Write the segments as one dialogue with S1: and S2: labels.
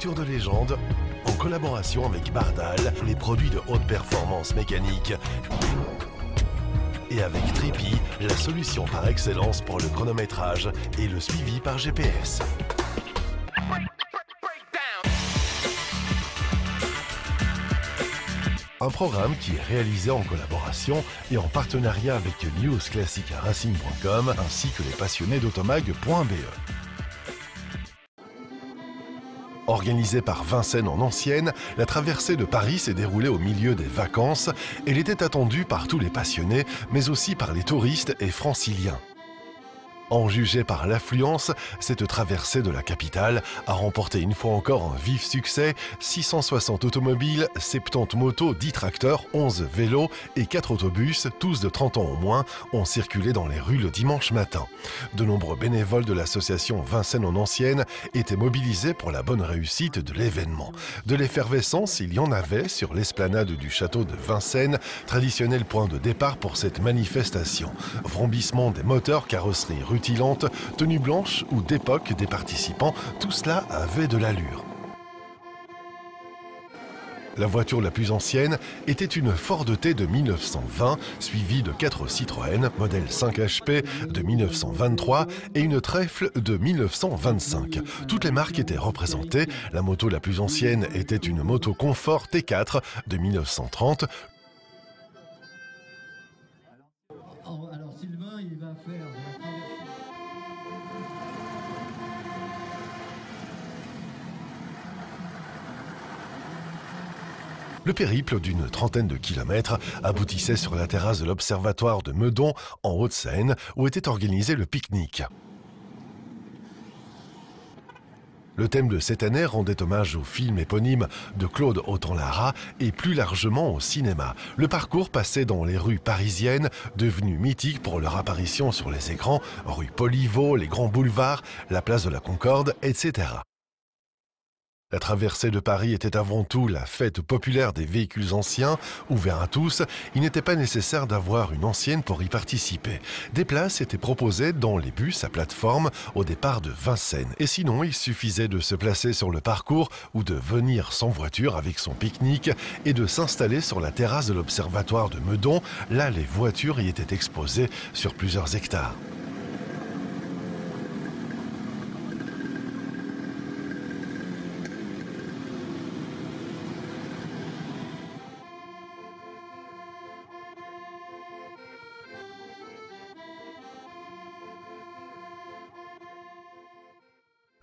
S1: voitures de légende, en collaboration avec Bardal, les produits de haute performance mécanique, et avec Trippy, la solution par excellence pour le chronométrage et le suivi par GPS. Un programme qui est réalisé en collaboration et en partenariat avec newsclassicracing.com ainsi que les passionnés d'automag.be. Organisée par Vincennes en ancienne, la traversée de Paris s'est déroulée au milieu des vacances. Elle était attendue par tous les passionnés, mais aussi par les touristes et franciliens. En jugé par l'affluence, cette traversée de la capitale a remporté une fois encore un vif succès. 660 automobiles, 70 motos, 10 tracteurs, 11 vélos et 4 autobus, tous de 30 ans au moins, ont circulé dans les rues le dimanche matin. De nombreux bénévoles de l'association Vincennes en ancienne étaient mobilisés pour la bonne réussite de l'événement. De l'effervescence, il y en avait sur l'esplanade du château de Vincennes, traditionnel point de départ pour cette manifestation. Vrombissement des moteurs, carrosseries rutilantes, tenues blanches ou d'époque des participants, tout cela avait de l'allure. La voiture la plus ancienne était une Ford T de 1920, suivie de 4 Citroën, modèle 5 HP de 1923 et une Trèfle de 1925. Toutes les marques étaient représentées. La moto la plus ancienne était une moto Confort T4 de 1930.
S2: Alors Sylvain, il va faire la traversée.
S1: Le périple d'une trentaine de kilomètres aboutissait sur la terrasse de l'Observatoire de Meudon, en Haute-Seine, où était organisé le pique-nique. Le thème de cette année rendait hommage au film éponyme de Claude Autant-Lara et plus largement au cinéma. Le parcours passait dans les rues parisiennes, devenues mythiques pour leur apparition sur les écrans, rue Poliveau, les grands boulevards, la place de la Concorde, etc. La traversée de Paris était avant tout la fête populaire des véhicules anciens, ouvert à tous. Il n'était pas nécessaire d'avoir une ancienne pour y participer. Des places étaient proposées dans les bus à plateforme au départ de Vincennes. Et sinon, il suffisait de se placer sur le parcours ou de venir sans voiture avec son pique-nique et de s'installer sur la terrasse de l'Observatoire de Meudon. Là, les voitures y étaient exposées sur plusieurs hectares.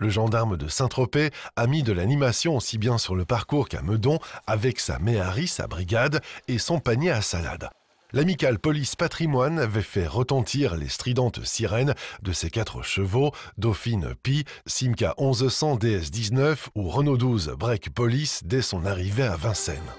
S1: Le gendarme de Saint-Tropez a mis de l'animation aussi bien sur le parcours qu'à Meudon avec sa méhari, sa brigade et son panier à salade. L'amicale Police Patrimoine avait fait retentir les stridentes sirènes de ses 4 chevaux, Dauphine Pi, Simca 1100 DS19 ou Renault 12 Break Police dès son arrivée à Vincennes.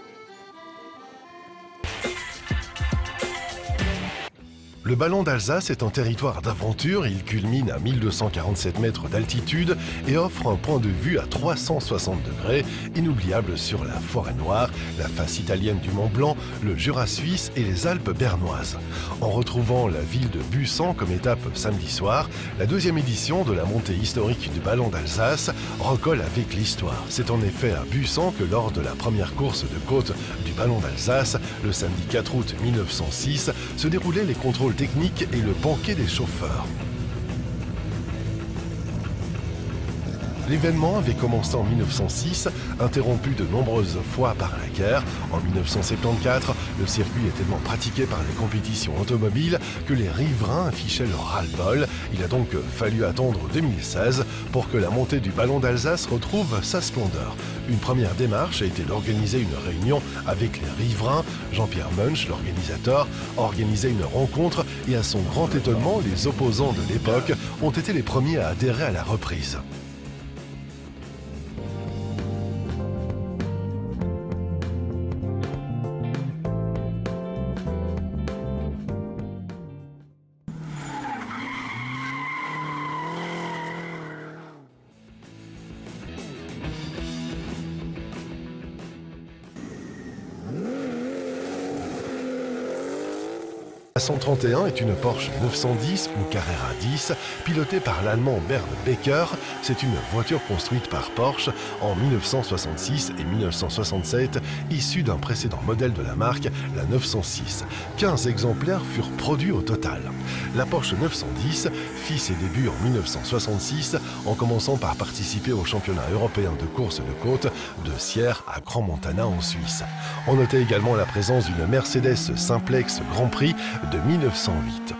S1: Le Ballon d'Alsace est un territoire d'aventure. Il culmine à 1247 mètres d'altitude et offre un point de vue à 360 degrés, inoubliable sur la Forêt Noire, la face italienne du Mont Blanc, le Jura suisse et les Alpes bernoises. En retrouvant la ville de Busan comme étape samedi soir, la 2e édition de la montée historique du Ballon d'Alsace recolle avec l'histoire. C'est en effet à Busan que lors de la première course de côte du Ballon d'Alsace, le samedi 4 août 1906, se déroulaient les contrôles techniques et le banquet des chauffeurs. L'événement avait commencé en 1906, interrompu de nombreuses fois par la guerre. En 1974, le circuit est tellement pratiqué par les compétitions automobiles que les riverains affichaient leur ras-le-bol. Il a donc fallu attendre 2016 pour que la montée du Ballon d'Alsace retrouve sa splendeur. Une première démarche a été d'organiser une réunion avec les riverains. Jean-Pierre Munch, l'organisateur, a organisé une rencontre et à son grand étonnement, les opposants de l'époque ont été les premiers à adhérer à la reprise. La 131 est une Porsche 910 ou Carrera 10, pilotée par l'Allemand Bernd Becker. C'est une voiture construite par Porsche en 1966 et 1967, issue d'un précédent modèle de la marque, la 906. 15 exemplaires furent produits au total. La Porsche 910 fit ses débuts en 1966 en commençant par participer au championnat européen de course de côte de Sierre à Grand Montana en Suisse. On notait également la présence d'une Mercedes Simplex Grand Prix de 1908.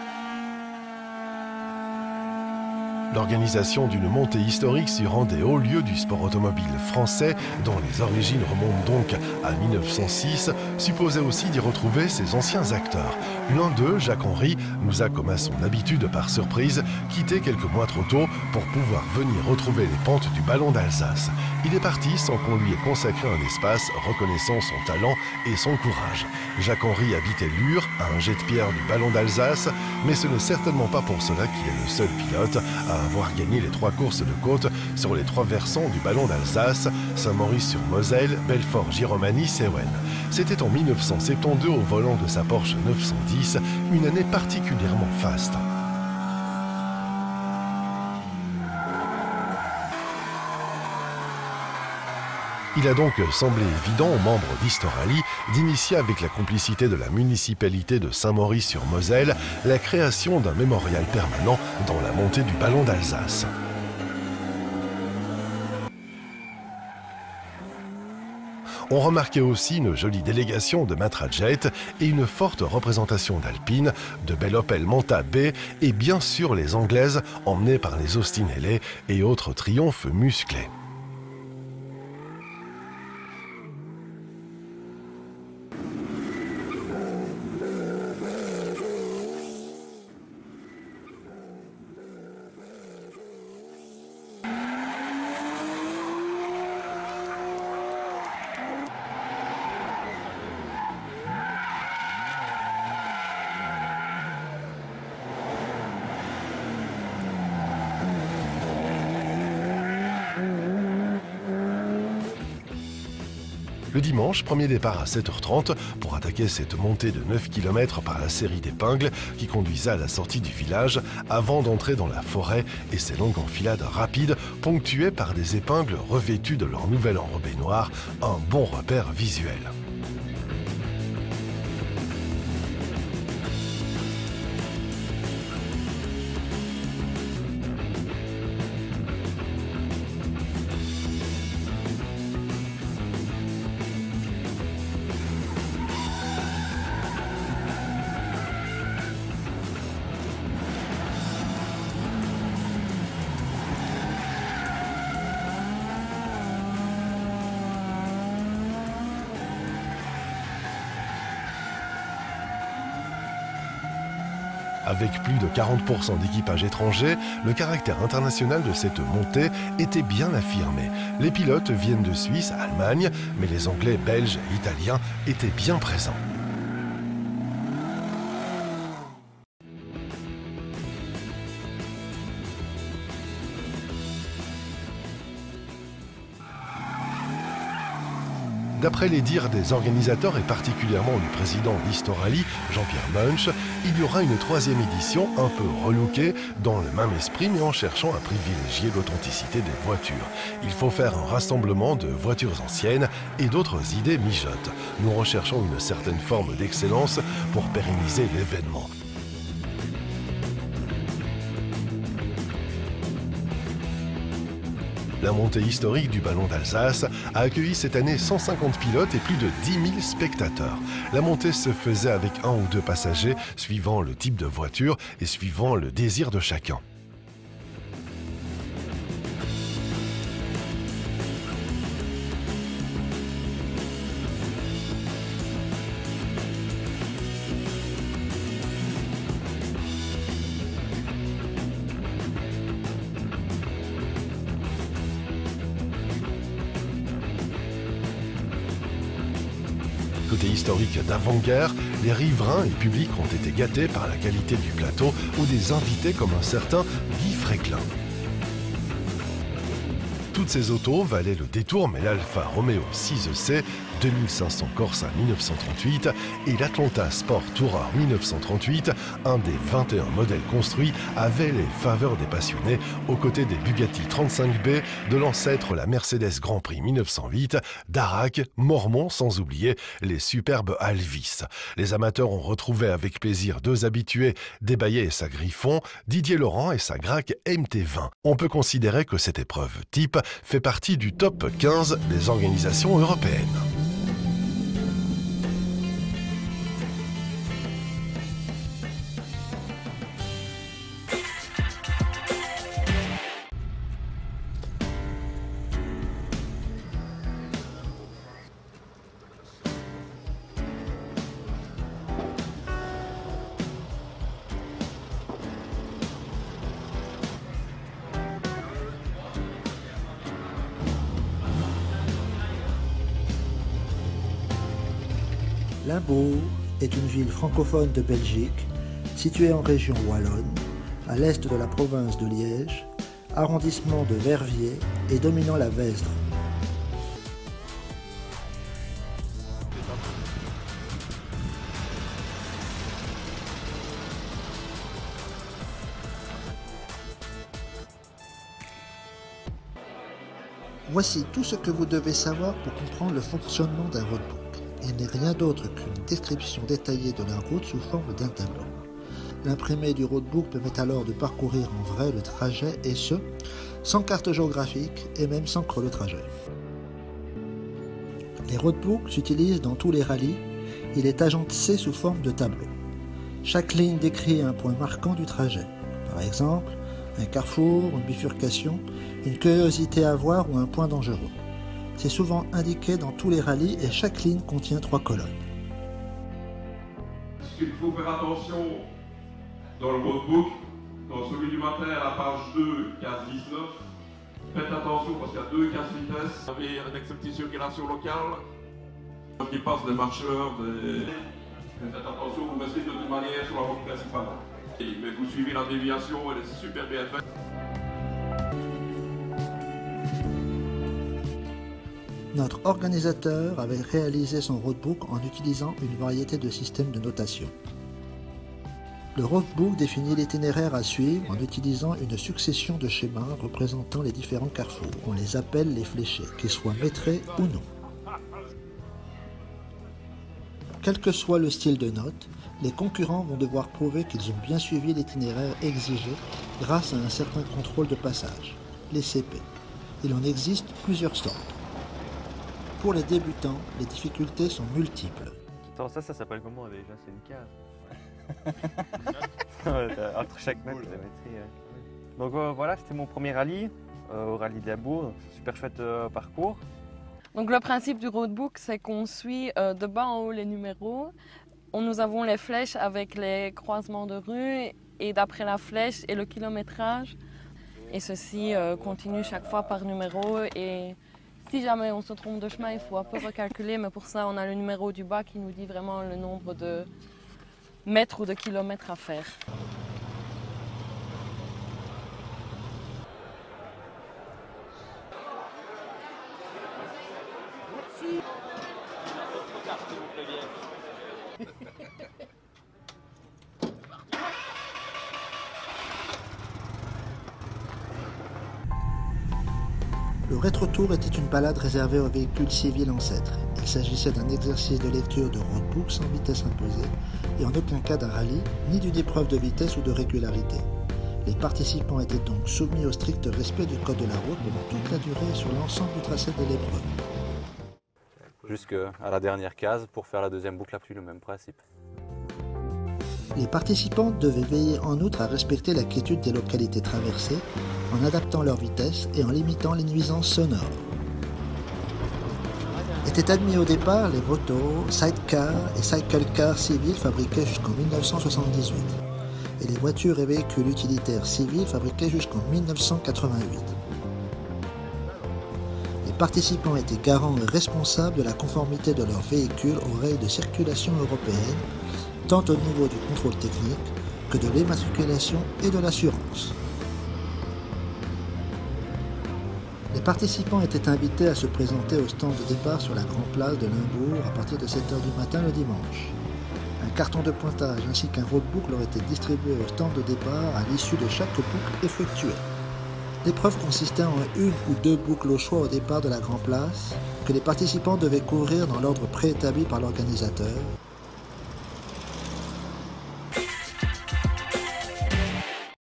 S1: L'organisation d'une montée historique sur un des hauts lieux du sport automobile français, dont les origines remontent donc à 1906, supposait aussi d'y retrouver ses anciens acteurs. L'un d'eux, Jacques Henry, nous a, comme à son habitude par surprise, quitté quelques mois trop tôt pour pouvoir venir retrouver les pentes du Ballon d'Alsace. Il est parti sans qu'on lui ait consacré un espace reconnaissant son talent et son courage. Jacques Henry habitait Lure, à un jet de pierre du Ballon d'Alsace, mais ce n'est certainement pas pour cela qu'il est le seul pilote à avoir gagné les 3 courses de côte sur les 3 versants du Ballon d'Alsace, Saint-Maurice-sur-Moselle, Belfort-Giromagny, Sewen. C'était en 1972 au volant de sa Porsche 910, une année particulièrement faste. Il a donc semblé évident aux membres d'Historally d'initier avec la complicité de la municipalité de Saint-Maurice-sur-Moselle la création d'un mémorial permanent dans la montée du Ballon d'Alsace. On remarquait aussi une jolie délégation de Matrajet et une forte représentation d'Alpine, de belle Opel Manta B et bien sûr les Anglaises emmenées par les Austin LA et autres triomphes musclés. Le dimanche, premier départ à 7h30 pour attaquer cette montée de 9 km par la série d'épingles qui conduisait à la sortie du village avant d'entrer dans la forêt et ses longues enfilades rapides ponctuées par des épingles revêtues de leur nouvelle enrobée noire, un bon repère visuel. Avec plus de 40% d'équipage étranger, le caractère international de cette montée était bien affirmé. Les pilotes viennent de Suisse, Allemagne, mais les Anglais, Belges et Italiens étaient bien présents. D'après les dires des organisateurs et particulièrement du président d'Historally, Jean-Pierre Munch, il y aura une 3e édition un peu relookée dans le même esprit mais en cherchant à privilégier l'authenticité des voitures. Il faut faire un rassemblement de voitures anciennes et d'autres idées mijotent. Nous recherchons une certaine forme d'excellence pour pérenniser l'événement. La montée historique du Ballon d'Alsace a accueilli cette année 150 pilotes et plus de 10 000 spectateurs. La montée se faisait avec 1 ou 2 passagers, suivant le type de voiture et suivant le désir de chacun. Côté historique d'avant-guerre, les riverains et publics ont été gâtés par la qualité du plateau ou des invités comme un certain Guy Fréclin. Toutes ces autos valaient le détour, mais l'Alfa Romeo 6EC 2500 Corsa 1938 et l'Atlanta Sport Tourer 1938, un des 21 modèles construits, avait les faveurs des passionnés aux côtés des Bugatti 35B, de l'ancêtre la Mercedes Grand Prix 1908, Darracq, Mormon, sans oublier les superbes Alvis. Les amateurs ont retrouvé avec plaisir deux habitués, Desbaillets et sa Griffon, Didier Laurent et sa Grac MT20. On peut considérer que cette épreuve type fait partie du top 15 des organisations européennes.
S3: Limbourg est une ville francophone de Belgique, située en région wallonne, à l'est de la province de Liège, arrondissement de Verviers et dominant la Vesdre. Voici tout ce que vous devez savoir pour comprendre le fonctionnement d'un roadbook. Il n'est rien d'autre qu'une description détaillée de la route sous forme d'un tableau. L'imprimé du roadbook permet alors de parcourir en vrai le trajet et ce, sans carte géographique et même sans chronotrajet. Les roadbooks s'utilisent dans tous les rallyes. Il est agencé sous forme de tableau. Chaque ligne décrit un point marquant du trajet. Par exemple, un carrefour, une bifurcation, une curiosité à voir ou un point dangereux. C'est souvent indiqué dans tous les rallyes et chaque ligne contient 3 colonnes.
S4: Ce qu'il faut faire attention dans le roadbook, dans celui du matin à la page 2, case 19, faites attention parce qu'il y a 2 cases vitesse. Vous avez une acceptée circulation locale, qui passe des marcheurs, faites attention, vous restez de toute manière sur la route principale. Mais vous suivez la déviation, elle est super bien faite.
S3: Notre organisateur avait réalisé son roadbook en utilisant une variété de systèmes de notation. Le roadbook définit l'itinéraire à suivre en utilisant une succession de schémas représentant les différents carrefours. On les appelle les fléchés, qu'ils soient métrés ou non. Quel que soit le style de note, les concurrents vont devoir prouver qu'ils ont bien suivi l'itinéraire exigé grâce à un certain contrôle de passage, les CP. Il en existe plusieurs sortes. Pour les débutants, les difficultés sont multiples.
S5: Attends, ça s'appelle comment déjà? C'est une case. Entre chaque note, la métrie. Donc voilà, c'était mon premier rallye, au rallye de Limbourg. Super chouette parcours.
S6: Donc le principe du roadbook, c'est qu'on suit de bas en haut les numéros. Nous avons les flèches avec les croisements de rue et d'après la flèche et le kilométrage. Et ceci continue chaque fois par numéro. Et si jamais on se trompe de chemin, il faut un peu recalculer, mais pour ça, on a le numéro du bas qui nous dit vraiment le nombre de mètres ou de kilomètres à faire.
S3: Le rétrotour était une balade réservée aux véhicules civils ancêtres. Il s'agissait d'un exercice de lecture de roadbook sans vitesse imposée et en aucun cas d'un rallye, ni d'une épreuve de vitesse ou de régularité. Les participants étaient donc soumis au strict respect du code de la route pendant toute la durée sur l'ensemble du tracé de l'épreuve.
S7: Jusqu'à la dernière case pour faire la deuxième boucle à pluie, le même principe.
S3: Les participants devaient veiller en outre à respecter la quiétude des localités traversées en adaptant leur vitesse et en limitant les nuisances sonores. Étaient admis au départ les motos, sidecars et cyclecars civils fabriqués jusqu'en 1978 et les voitures et véhicules utilitaires civils fabriqués jusqu'en 1988. Les participants étaient garants et responsables de la conformité de leurs véhicules aux règles de circulation européennes, tant au niveau du contrôle technique que de l'immatriculation et de l'assurance. Les participants étaient invités à se présenter au stand de départ sur la grande place de Limbourg à partir de 7 h du matin le dimanche. Un carton de pointage ainsi qu'un roadbook leur était distribué au stand de départ à l'issue de chaque boucle effectuée. L'épreuve consistait en une ou deux boucles au choix au départ de la grande place que les participants devaient courir dans l'ordre préétabli par l'organisateur.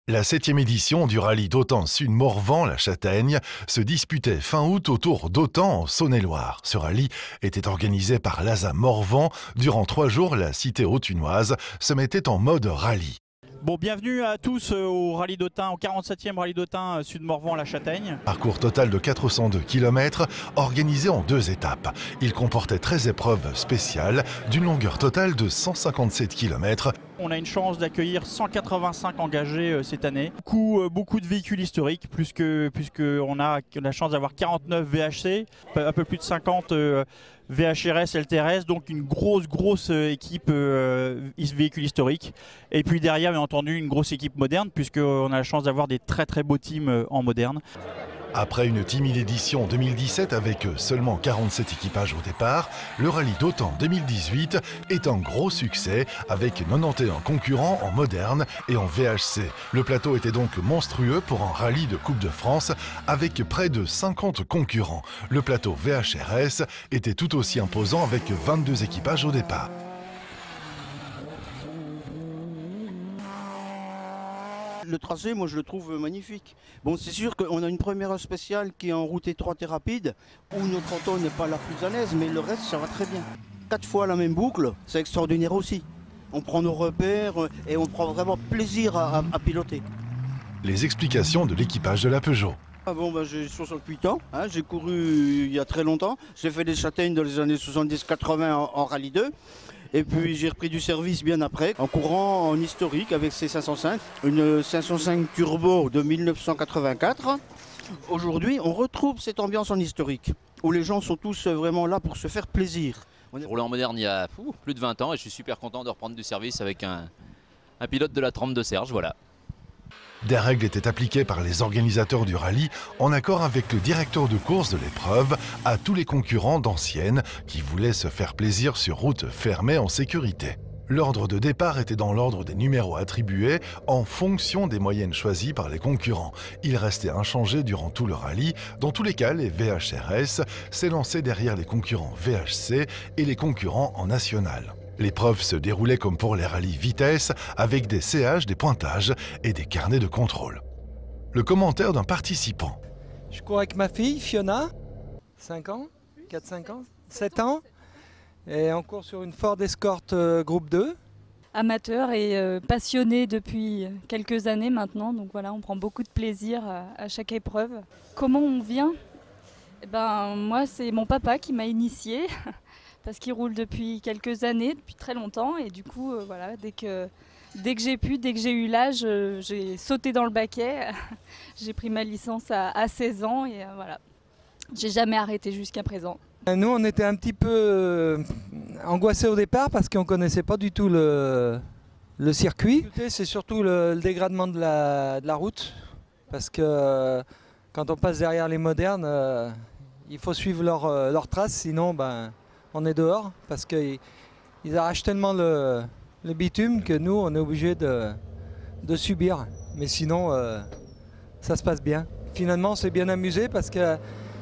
S1: La 7e édition du rallye d'Autun Sud-Morvan-La Châtaigne se disputait fin août autour d'Autun en Saône-et-Loire. Ce rallye était organisé par l'ASA Morvan. Durant 3 jours, la cité autunoise se mettait en mode rallye.
S8: Bon, bienvenue à tous au rallye d'Autun, au 47e rallye d'Autun Sud-Morvan-La Châtaigne.
S1: Parcours total de 402 km, organisé en 2 étapes. Il comportait 13 épreuves spéciales d'une longueur totale de 157 km.
S8: On a une chance d'accueillir 185 engagés cette année. Beaucoup de véhicules historiques, puisque on a la chance d'avoir 49 VHC, un peu plus de 50 VHRS, LTRS, donc une grosse équipe véhicules historiques. Et puis derrière, bien entendu, une grosse équipe moderne, puisqu'on a la chance d'avoir des très beaux teams en moderne.
S1: Après une timide édition 2017 avec seulement 47 équipages au départ, le rallye d'Autun 2018 est un gros succès avec 91 concurrents en moderne et en VHC. Le plateau était donc monstrueux pour un rallye de Coupe de France avec près de 50 concurrents. Le plateau VHRS était tout aussi imposant avec 22 équipages au départ.
S9: Le tracé, moi je le trouve magnifique. Bon, c'est sûr qu'on a une première spéciale qui est en route étroite et rapide, où notre auto n'est pas la plus à l'aise, mais le reste ça va très bien. 4 fois la même boucle, c'est extraordinaire aussi. On prend nos repères et on prend vraiment plaisir à piloter.
S1: Les explications de l'équipage de la Peugeot.
S9: J'ai 68 ans, j'ai couru il y a très longtemps. J'ai fait des châtaignes dans les années 70-80 en rallye 2. Et puis j'ai repris du service bien après, en courant en historique avec ces 505. Une 505 turbo de 1984. Aujourd'hui, on retrouve cette ambiance en historique, où les gens sont tous vraiment là pour se faire plaisir.
S10: J'ai roulé en moderne il y a plus de 20 ans et je suis super content de reprendre du service avec un pilote de la trempe de Serge, voilà.
S1: Des règles étaient appliquées par les organisateurs du rallye en accord avec le directeur de course de l'épreuve à tous les concurrents d'anciennes qui voulaient se faire plaisir sur route fermée en sécurité. L'ordre de départ était dans l'ordre des numéros attribués en fonction des moyennes choisies par les concurrents. Il restait inchangé durant tout le rallye. Dans tous les cas, les VHRS s'élançaient derrière les concurrents VHC et les concurrents en national. L'épreuve se déroulait comme pour les rallyes vitesse, avec des CH, des pointages et des carnets de contrôle. Le commentaire d'un participant.
S11: Je cours avec ma fille, Fiona, 5 ans, 4-5 ans, 7 ans. Et on court sur une Ford Escort groupe 2.
S12: Amateur et passionné depuis quelques années maintenant. Donc voilà, on prend beaucoup de plaisir à chaque épreuve. Comment on vient ? Moi, c'est mon papa qui m'a initiée. Parce qu'il roule depuis quelques années, depuis très longtemps. Et du coup, voilà, dès que j'ai eu l'âge, j'ai sauté dans le baquet. J'ai pris ma licence à 16 ans et voilà. J'ai jamais arrêté jusqu'à présent.
S11: Nous, on était un petit peu angoissés au départ parce qu'on ne connaissait pas du tout le circuit. C'est surtout le dégradement de la route. Parce que quand on passe derrière les modernes, il faut suivre leurs traces, sinon on est dehors parce qu'ils arrachent tellement le bitume que nous, on est obligé de subir. Mais sinon, ça se passe bien. Finalement, on s'est bien amusé parce qu'il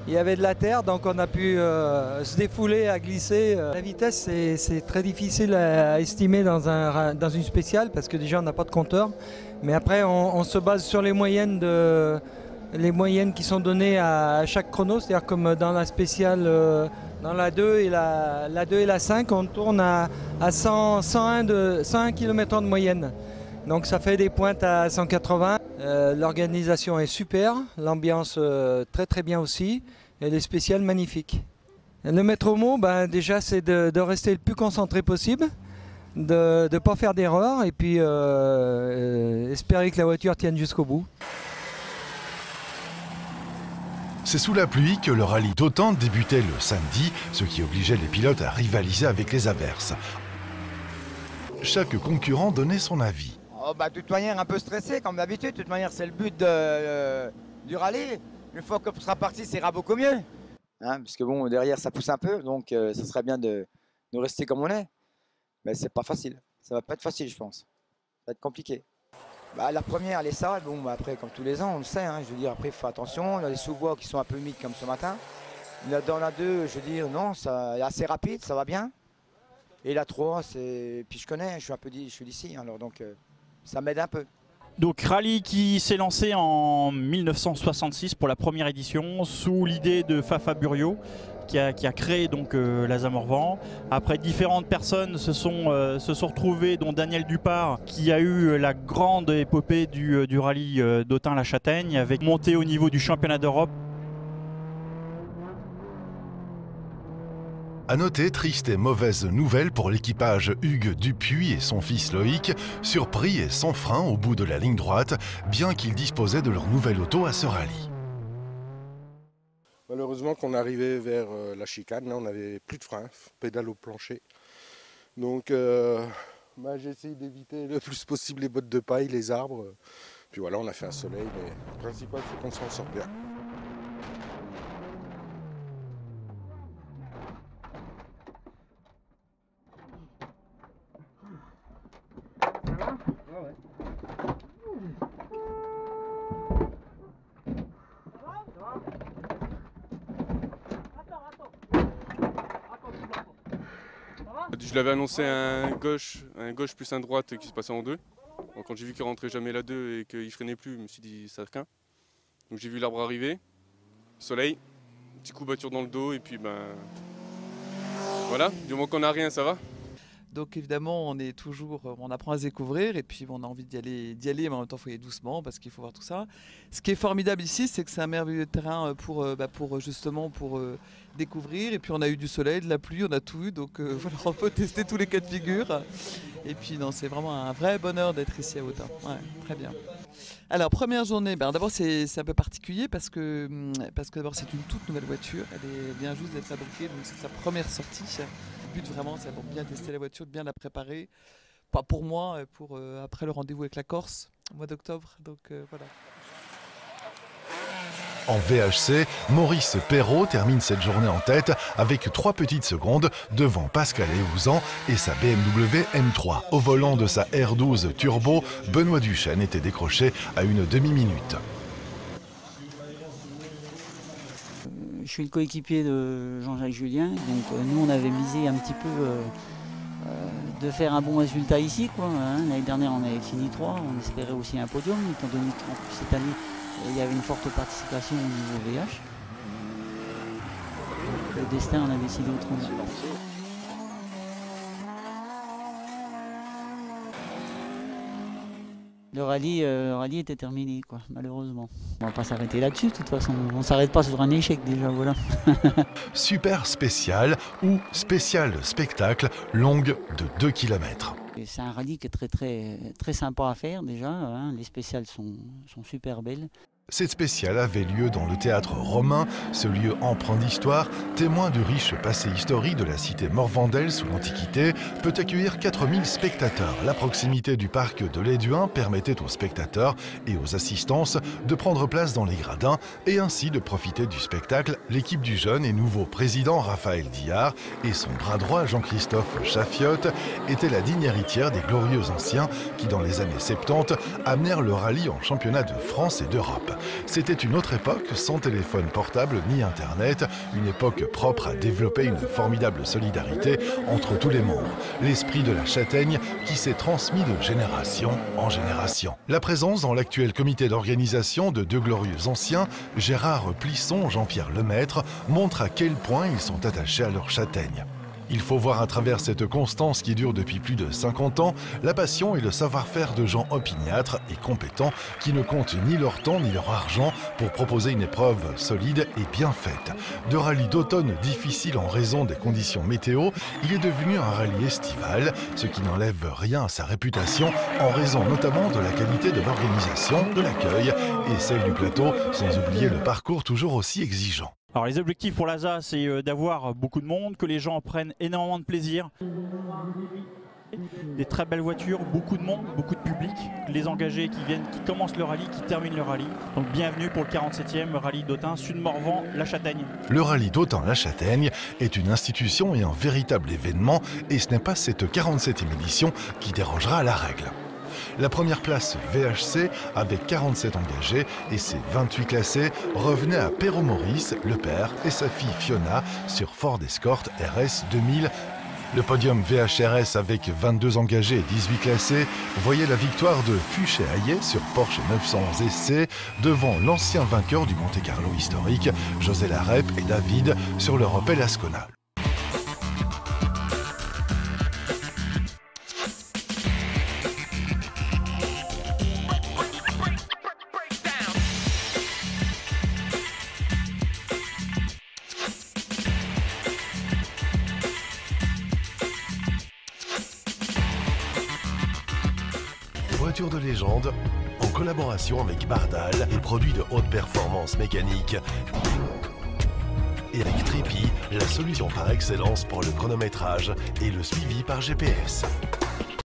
S11: y avait de la terre, donc on a pu se défouler, à glisser. La vitesse, c'est très difficile à estimer dans une spéciale parce que déjà, on n'a pas de compteur. Mais après, on se base sur les moyennes qui sont données à chaque chrono, c'est-à-dire comme dans la spéciale, dans la 2 et la 2 et la 5, on tourne à 101 km/h de moyenne. Donc ça fait des pointes à 180. L'organisation est super, l'ambiance très bien aussi, et les spéciales magnifiques. Le maître mot, déjà c'est de rester le plus concentré possible, de ne pas faire d'erreur, et puis espérer que la voiture tienne jusqu'au bout.
S1: C'est sous la pluie que le rallye d'Autun débutait le samedi, ce qui obligeait les pilotes à rivaliser avec les averses. Chaque concurrent donnait son avis.
S13: De toute manière, un peu stressé comme d'habitude. De toute manière, c'est le but du rallye. Une fois qu'on sera parti, ça ira beaucoup mieux. Hein, parce que bon, derrière, ça pousse un peu, donc ça serait bien de rester comme on est. Mais c'est pas facile. Ça va pas être facile, je pense. Ça va être compliqué. Bah, la première, les salles, bon, bah, après, comme tous les ans, on le sait. Hein, je veux dire, après, il faut faire attention. On a des sous-bois qui sont un peu humides comme ce matin. Dans la 2, je veux dire, non, ça est assez rapide, ça va bien. Et la 3, c'est. Puis je connais, je suis d'ici, alors donc ça m'aide un peu.
S8: Donc rallye qui s'est lancé en 1966 pour la première édition sous l'idée de Fafa Buriot qui a créé donc l'Aza Morvan. Après, différentes personnes se sont retrouvées, dont Daniel Dupart qui a eu la grande épopée du rallye d'Autun-la-Châtaigne avec montée au niveau du championnat d'Europe.
S1: À noter, triste et mauvaise nouvelle pour l'équipage Hugues Dupuis et son fils Loïc, surpris et sans frein au bout de la ligne droite, bien qu'ils disposaient de leur nouvelle auto à ce rallye.
S14: Malheureusement, quand on arrivait vers la chicane, là, on n'avait plus de frein, pédale au plancher. Donc j'ai essayé d'éviter le plus possible les bottes de paille, les arbres. Puis voilà, on a fait un soleil, mais le principal c'est qu'on s'en sort bien.
S15: Je l'avais annoncé un gauche plus un droite qui se passait en deux. Donc quand j'ai vu qu'il rentrait jamais la 2 et qu'il freinait plus, je me suis dit ça qu'un. Donc j'ai vu l'arbre arriver, soleil, petit coup batture dans le dos et puis ben voilà, du moment qu'on n'a rien, ça va.
S16: Donc évidemment, on apprend à se découvrir et puis on a envie d'y aller, mais en même temps il faut y aller doucement parce qu'il faut voir tout ça. Ce qui est formidable ici, c'est que c'est un merveilleux terrain pour découvrir. Et puis on a eu du soleil, de la pluie, on a tout eu, donc voilà, on peut tester tous les cas de figure. Et puis non, c'est vraiment un vrai bonheur d'être ici à Autun. Ouais, très bien. Alors première journée, d'abord c'est un peu particulier parce que d'abord c'est une toute nouvelle voiture, elle vient juste d'être fabriquée, donc c'est sa première sortie. Le but vraiment c'est pour bien tester la voiture, de bien la préparer, pas pour moi, pour après le rendez-vous avec la Corse au mois d'octobre, donc voilà.
S1: En VHC, Maurice Perrault termine cette journée en tête avec 3 petites secondes devant Pascal Eouzan et sa BMW M3. Au volant de sa R12 Turbo, Benoît Duchesne était décroché à une demi-minute.
S17: Je suis le coéquipier de Jean-Jacques Julien, donc nous on avait misé un petit peu de faire un bon résultat ici, quoi. Hein. L'année dernière on avait fini 3, on espérait aussi un podium, étant donné que cette année il y avait une forte participation au niveau VH. Le destin en a décidé autrement. Le rallye était terminé, quoi, malheureusement. On va pas s'arrêter là-dessus, de toute façon. On ne s'arrête pas sur un échec déjà, voilà.
S1: Super spécial ou spécial spectacle, longue de 2 km.
S17: C'est un rallye qui est très sympa à faire déjà. Hein. Les spéciales sont super belles.
S1: Cette spéciale avait lieu dans le théâtre romain, ce lieu empreint d'histoire, témoin du riche passé historique de la cité morvandaise sous l'Antiquité, peut accueillir 4000 spectateurs. La proximité du parc de l'Éduin permettait aux spectateurs et aux assistances de prendre place dans les gradins et ainsi de profiter du spectacle. L'équipe du jeune et nouveau président Raphaël Diard et son bras droit Jean-Christophe Chaffiotte étaient la digne héritière des glorieux anciens qui, dans les années 70, amenèrent le rallye en championnat de France et d'Europe. C'était une autre époque, sans téléphone portable ni internet, une époque propre à développer une formidable solidarité entre tous les membres. L'esprit de la Châtaigne qui s'est transmis de génération en génération. La présence dans l'actuel comité d'organisation de 2 glorieux anciens, Gérard Plisson, Jean-Pierre Lemaître, montre à quel point ils sont attachés à leur Châtaigne. Il faut voir à travers cette constance qui dure depuis plus de 50 ans, la passion et le savoir-faire de gens opiniâtres et compétents qui ne comptent ni leur temps ni leur argent pour proposer une épreuve solide et bien faite. De rallye d'automne difficile en raison des conditions météo, il est devenu un rallye estival, ce qui n'enlève rien à sa réputation en raison notamment de la qualité de l'organisation, de l'accueil et celle du plateau, sans oublier le parcours toujours aussi exigeant.
S8: Alors les objectifs pour l'ASA, c'est d'avoir beaucoup de monde, que les gens prennent énormément de plaisir. Des très belles voitures, beaucoup de monde, beaucoup de public, les engagés qui viennent, qui commencent le rallye, qui terminent le rallye. Donc bienvenue pour le 47e rallye d'Autun, Sud-Morvan-La Châtaigne.
S1: Le rallye d'Autun-La Châtaigne est une institution et un véritable événement, et ce n'est pas cette 47e édition qui dérogera à la règle. La première place VHC, avec 47 engagés et ses 28 classés, revenait à Perrault Maurice, le père, et sa fille Fiona sur Ford Escort RS 2000. Le podium VHRS avec 22 engagés et 18 classés voyait la victoire de Fuchet-Hayet sur Porsche 911 SC devant l'ancien vainqueur du Monte-Carlo historique, José Larrep et David sur leur Opel Ascona. Voiture de légende, en collaboration avec Bardal et produits de haute performance mécanique. Et avec Tripi, la solution par excellence pour le chronométrage et le suivi par GPS.